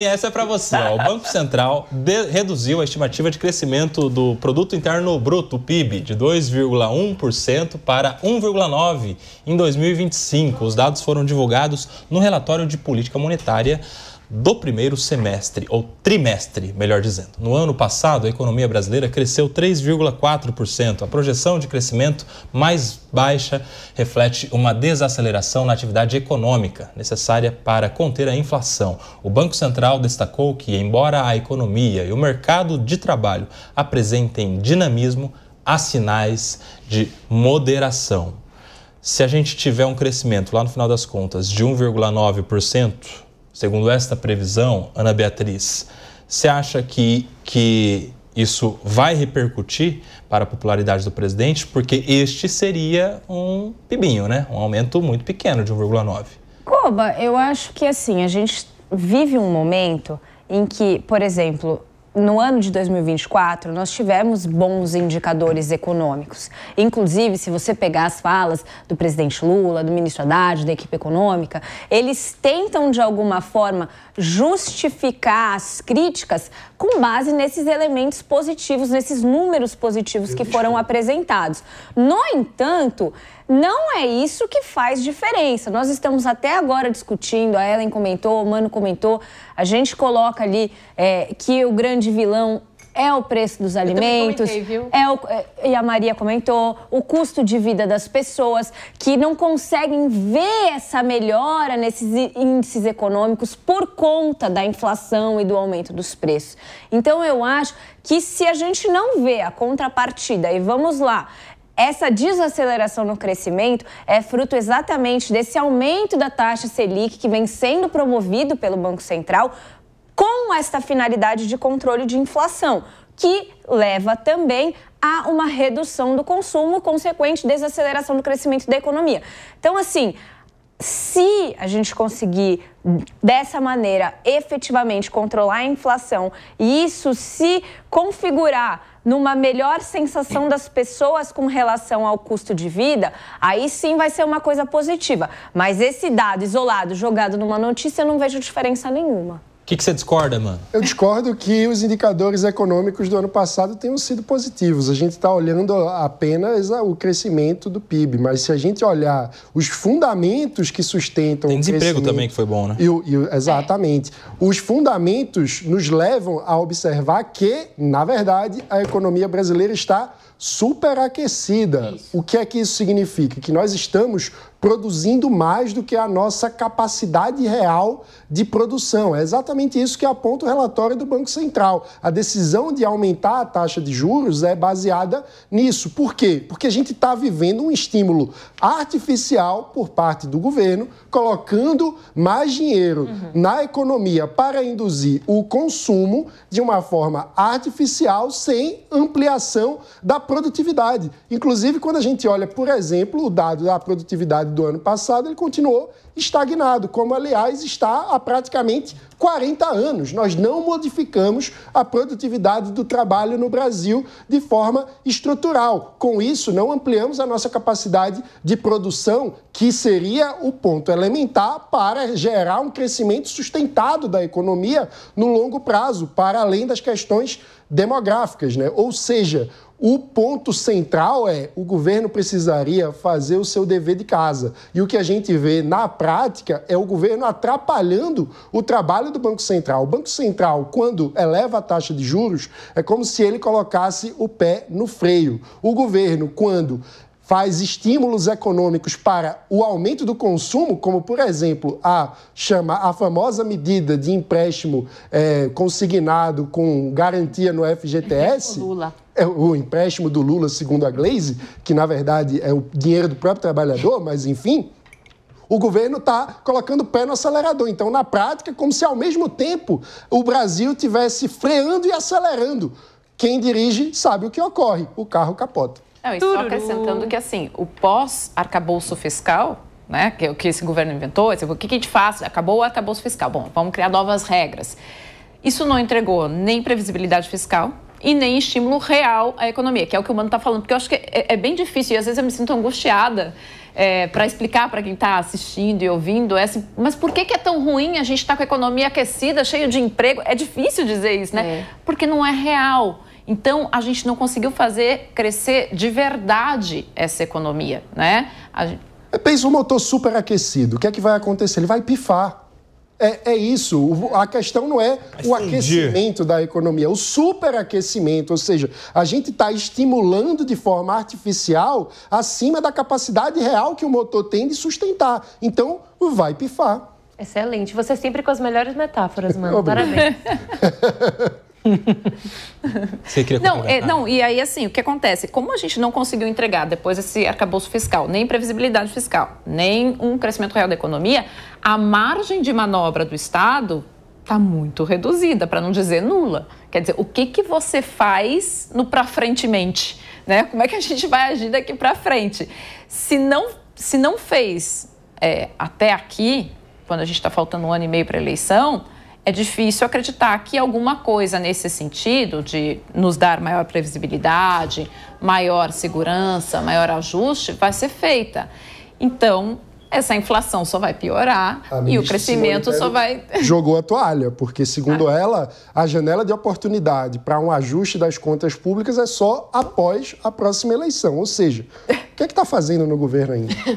E essa é para você. Ó. O Banco Central reduziu a estimativa de crescimento do Produto Interno Bruto, o PIB, de 2,1% para 1,9% em 2025. Os dados foram divulgados no relatório de política monetária do primeiro semestre, ou trimestre, melhor dizendo. No ano passado, a economia brasileira cresceu 3,4%. A projeção de crescimento mais baixa reflete uma desaceleração na atividade econômica necessária para conter a inflação. O Banco Central destacou que, embora a economia e o mercado de trabalho apresentem dinamismo, há sinais de moderação. Se a gente tiver um crescimento, lá no final das contas, de 1,9%, segundo esta previsão, Ana Beatriz, você acha que isso vai repercutir para a popularidade do presidente? Porque este seria um pibinho, né? Um aumento muito pequeno de 1,9%. Koba, eu acho que assim, a gente vive um momento em que, por exemplo, no ano de 2024, nós tivemos bons indicadores econômicos. Inclusive, se você pegar as falas do presidente Lula, do ministro Haddad, da equipe econômica, eles tentam, de alguma forma, justificar as críticas com base nesses elementos positivos, nesses números positivos que foram apresentados. No entanto, não é isso que faz diferença. Nós estamos até agora discutindo, a Ellen comentou, o Mano comentou, a gente coloca ali que o grande vilão é o preço dos alimentos, e a Maria comentou, o custo de vida das pessoas que não conseguem ver essa melhora nesses índices econômicos por conta da inflação e do aumento dos preços. Então, eu acho que se a gente não vê a contrapartida, e vamos lá, essa desaceleração no crescimento é fruto exatamente desse aumento da taxa Selic que vem sendo promovido pelo Banco Central com esta finalidade de controle de inflação, que leva também a uma redução do consumo, consequente desaceleração do crescimento da economia. Então, assim, se a gente conseguir, dessa maneira, efetivamente controlar a inflação e isso se configurar numa melhor sensação das pessoas com relação ao custo de vida, aí sim vai ser uma coisa positiva. Mas esse dado isolado, jogado numa notícia, eu não vejo diferença nenhuma. O que você discorda, mano? Eu discordo que os indicadores econômicos do ano passado tenham sido positivos. A gente está olhando apenas o crescimento do PIB, mas se a gente olhar os fundamentos que sustentam tem desemprego também que foi bom, né? Exatamente. Os fundamentos nos levam a observar que, na verdade, a economia brasileira está superaquecida. O que é que isso significa? Que nós estamos produzindo mais do que a nossa capacidade real de produção. É exatamente isso que aponta o relatório do Banco Central. A decisão de aumentar a taxa de juros é baseada nisso. Por quê? Porque a gente está vivendo um estímulo artificial por parte do governo, colocando mais dinheiro na economia para induzir o consumo de uma forma artificial, sem ampliação da produtividade. Inclusive, quando a gente olha, por exemplo, o dado da produtividade do ano passado, ele continuou estagnado, como, aliás, está há praticamente 40 anos. Nós não modificamos a produtividade do trabalho no Brasil de forma estrutural. Com isso, não ampliamos a nossa capacidade de produção, que seria o ponto elementar para gerar um crescimento sustentado da economia no longo prazo, para além das questões demográficas, né? Ou seja, o ponto central é o governo precisaria fazer o seu dever de casa. E o que a gente vê na prática é o governo atrapalhando o trabalho do Banco Central. O Banco Central, quando eleva a taxa de juros, é como se ele colocasse o pé no freio. O governo, quando faz estímulos econômicos para o aumento do consumo, como, por exemplo, a famosa medida de empréstimo consignado com garantia no FGTS, o empréstimo do Lula, segundo a Glaze, que, na verdade, é o dinheiro do próprio trabalhador, mas, enfim, o governo está colocando o pé no acelerador. Então, na prática, como se, ao mesmo tempo, o Brasil estivesse freando e acelerando. Quem dirige sabe o que ocorre, o carro capota. Não, e só acrescentando que, assim, o pós-arcabouço fiscal, né, que é o que esse governo inventou, o que a gente faz? Acabou o arcabouço fiscal. Bom, vamos criar novas regras. Isso não entregou nem previsibilidade fiscal e nem estímulo real à economia, que é o que o Mano está falando. Porque eu acho que é bem difícil e, às vezes, eu me sinto angustiada para explicar para quem está assistindo e ouvindo, assim, mas por que é tão ruim a gente estar com a economia aquecida, cheio de emprego? É difícil dizer isso, né? Porque não é real. Então, a gente não conseguiu fazer crescer de verdade essa economia, né? Pensa um motor superaquecido, o que é que vai acontecer? Ele vai pifar. É isso, a questão não é o aquecimento da economia, o superaquecimento, ou seja, a gente está estimulando de forma artificial acima da capacidade real que o motor tem de sustentar. Então, vai pifar. Excelente, você sempre com as melhores metáforas, mano. Parabéns. Você queria não, e aí assim, o que acontece? Como a gente não conseguiu entregar depois esse arcabouço fiscal, nem previsibilidade fiscal, nem um crescimento real da economia, a margem de manobra do Estado está muito reduzida, para não dizer nula. Quer dizer, o que você faz no pra frentemente, né? Como é que a gente vai agir daqui para frente? Se não fez até aqui, quando a gente está faltando 1 ano e meio para a eleição, é difícil acreditar que alguma coisa nesse sentido de nos dar maior previsibilidade, maior segurança, maior ajuste, vai ser feita. Então, essa inflação só vai piorar e o crescimento só vai... Jogou a toalha, porque, segundo ela, a janela de oportunidade para um ajuste das contas públicas é só após a próxima eleição. Ou seja, o que é que está fazendo no governo ainda?